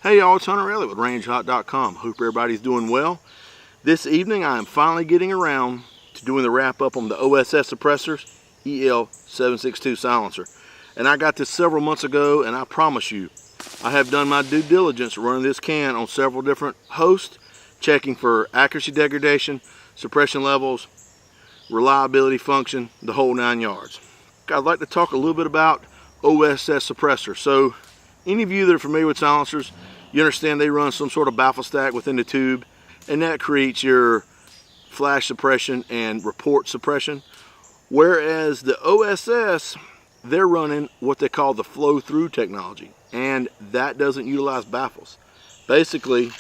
Hey y'all, it's Hunter Elliott with rangehot.com. Hope everybody's doing well. This evening I am finally getting around to doing the wrap up on the OSS Suppressors EL762 silencer. And I got this several months ago, and I promise you, I have done my due diligence running this can on several different hosts, checking for accuracy degradation, suppression levels, reliability function, the whole 9 yards. I'd like to talk a little bit about OSS suppressor. So any of you that are familiar with silencers, you understand they run some sort of baffle stack within the tube, and that creates your flash suppression and report suppression. Whereas the OSS, they're running what they call the flow through technology, and that doesn't utilize baffles. Basically,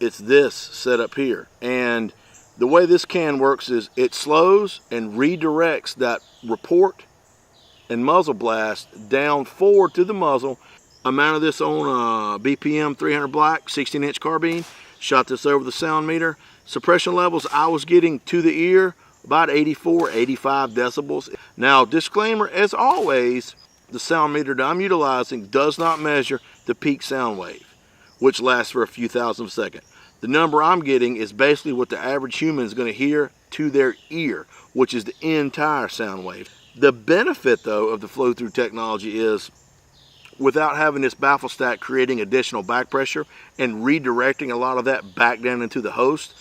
it's this setup here, and the way this can works is it slows and redirects that report and muzzle blast down forward to the muzzle. I mounted this on a BPM 300 black 16-inch carbine, shot this over the sound meter. Suppression levels I was getting to the ear about 84, 85 decibels. Now, disclaimer, as always, the sound meter that I'm utilizing does not measure the peak sound wave, which lasts for a few thousandths of a second. The number I'm getting is basically what the average human is going to hear to their ear, which is the entire sound wave. The benefit, though, of the flow-through technology is, without having this baffle stack creating additional back pressure and redirecting a lot of that back down into the host,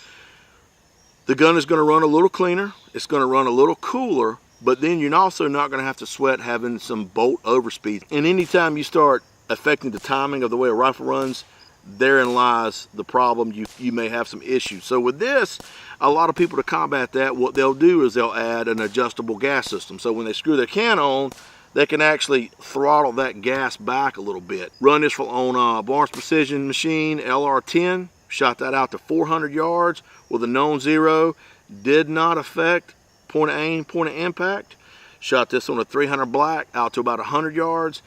the gun is going to run a little cleaner, it's going to run a little cooler, but then you're also not going to have to sweat having some bolt overspeed. And anytime you start affecting the timing of the way a rifle runs, therein lies the problem. You may have some issues. So with this, a lot of people, to combat that, what they'll do is they'll add an adjustable gas system. So when they screw their can on, they can actually throttle that gas back a little bit. Run this on Barnes Precision machine LR10. Shot that out to 400 yards with a known zero. Did not affect point of aim, point of impact. Shot this on a 300 black out to about 100 yards.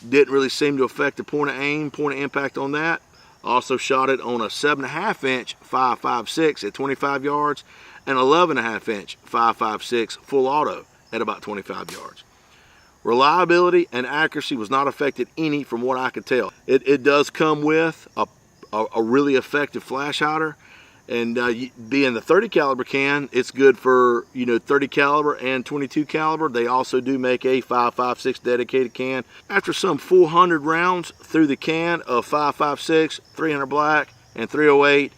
Didn't really seem to affect the point of aim, point of impact on that. Also shot it on a 7.5 inch 5.56 at 25 yards and 11.5 inch 5.56 full auto at about 25 yards. Reliability and accuracy was not affected any from what I could tell. It does come with a really effective flash hider, and being the 30 caliber can, it's good for 30 caliber and 22 caliber. They also do make a 5.56 dedicated can. After some 400 rounds through the can of 5.56, 300 black, and 308,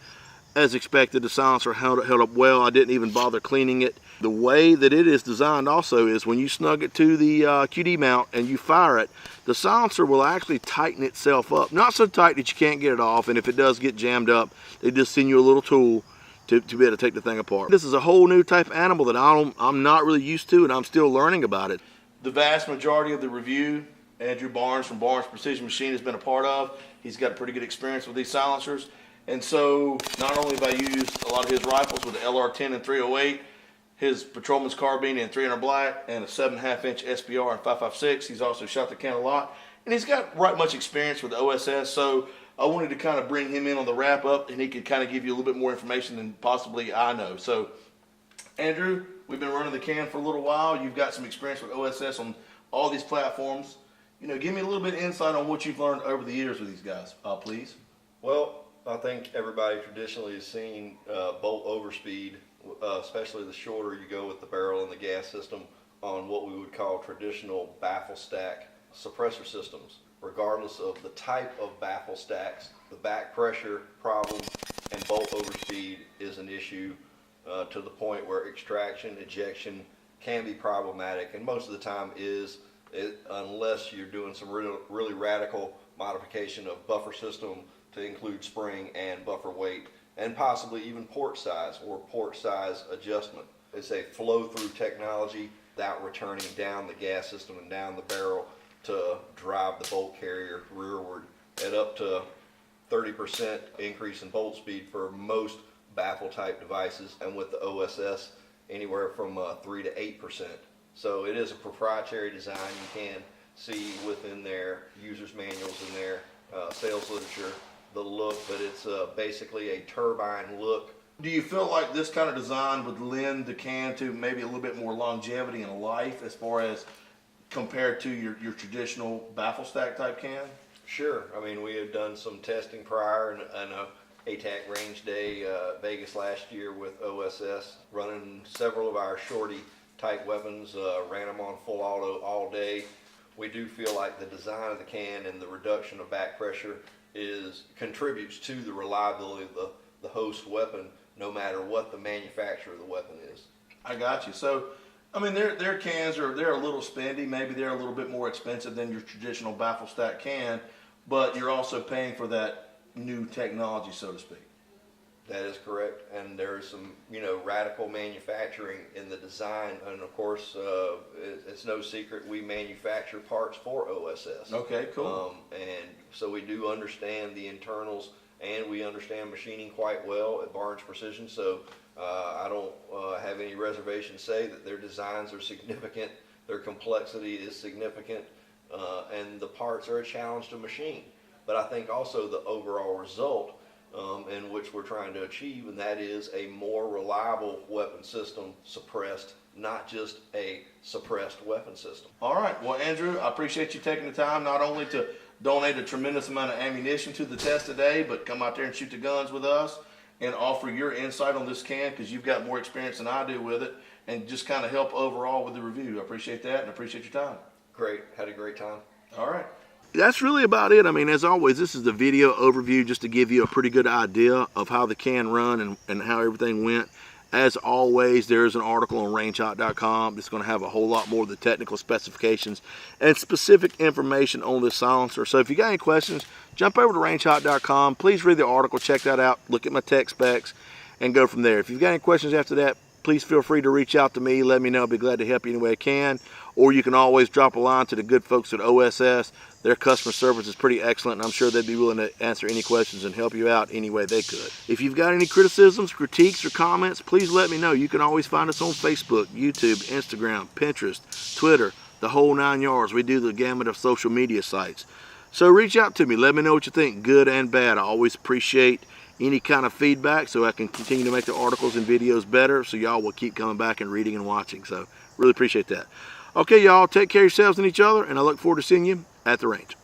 as expected, the silencer held up well. I didn't even bother cleaning it. The way that it is designed also is when you snug it to the QD mount and you fire it, the silencer will actually tighten itself up. Not so tight that you can't get it off, and if it does get jammed up, they just send you a little tool to be able to take the thing apart. This is a whole new type of animal that I'm not really used to, and I'm still learning about it. The vast majority of the review, Andrew Barnes from Barnes Precision Machine has been a part of. He's got a pretty good experience with these silencers. And so not only have I used a lot of his rifles with the LR10 and 308, his patrolman's carbine in 300 black and a 7.5 inch SPR and 5.56. He's also shot the can a lot, and he's got right much experience with the OSS. So I wanted to kind of bring him in on the wrap up, and he could kind of give you a little bit more information than possibly I know. So Andrew, we've been running the can for a little while. You've got some experience with OSS on all these platforms. Give me a little bit of insight on what you've learned over the years with these guys, please. Well, I think everybody traditionally has seen bolt overspeed, especially the shorter you go with the barrel and the gas system, on what we would call traditional baffle stack suppressor systems. Regardless of the type of baffle stacks, the back pressure problem and bolt overspeed is an issue to the point where extraction, ejection can be problematic, and most of the time is, unless you're doing some really radical modification of buffer system to include spring and buffer weight, and possibly even port size or port size adjustment. It's a flow-through technology without returning down the gas system and down the barrel to drive the bolt carrier rearward at up to 30% increase in bolt speed for most baffle type devices, and with the OSS anywhere from 3 to 8%. So it is a proprietary design. You can see within their users manuals and their sales literature the look, but it's basically a turbine look. Do you feel like this kind of design would lend the can to maybe a little bit more longevity in life as far as compared to your traditional baffle stack type can? Sure. I mean, we had done some testing prior and a ATAC range day Vegas last year with OSS, running several of our shorty type weapons, ran them on full auto all day. We do feel like the design of the can and the reduction of back pressure contributes to the reliability of the host weapon, no matter what the manufacturer of the weapon is. I got you. So, I mean, their cans they're a little spendy. Maybe they're a little bit more expensive than your traditional baffle stack can, but you're also paying for that new technology, so to speak. That is correct, and there's some, radical manufacturing in the design, and of course, it's no secret we manufacture parts for OSS. Okay, cool. And so we do understand the internals, and we understand machining quite well at Barnes Precision. So I don't have any reservation to say that their designs are significant, their complexity is significant, and the parts are a challenge to machine. But I think also the overall result in which we're trying to achieve, and that is a more reliable weapon system suppressed, not just a suppressed weapon system. All right. Well, Andrew, I appreciate you taking the time not only to donate a tremendous amount of ammunition to the test today, but come out there and shoot the guns with us and offer your insight on this can, because you've got more experience than I do with it, and just kind of help overall with the review. I appreciate that, and I appreciate your time. Great. Had a great time. All right. That's really about it. I mean, as always, this is the video overview just to give you a pretty good idea of how the can run and how everything went. As always, there's an article on rangehot.com that's going to have a whole lot more of the technical specifications and specific information on this silencer. So if you got any questions, jump over to rangehot.com. Please read the article, check that out, look at my tech specs, and go from there. If you've got any questions after that, please feel free to reach out to me. Let me know. I'll be glad to help you any way I can. Or you can always drop a line to the good folks at OSS. Their customer service is pretty excellent, and I'm sure they'd be willing to answer any questions and help you out any way they could. If you've got any criticisms, critiques, or comments, please let me know. You can always find us on Facebook, YouTube, Instagram, Pinterest, Twitter, the whole 9 yards. We do the gamut of social media sites. So reach out to me. Let me know what you think, good and bad. I always appreciate any kind of feedback so I can continue to make the articles and videos better, so y'all will keep coming back and reading and watching. So really appreciate that. Okay, y'all, take care of yourselves and each other, and I look forward to seeing you at the range.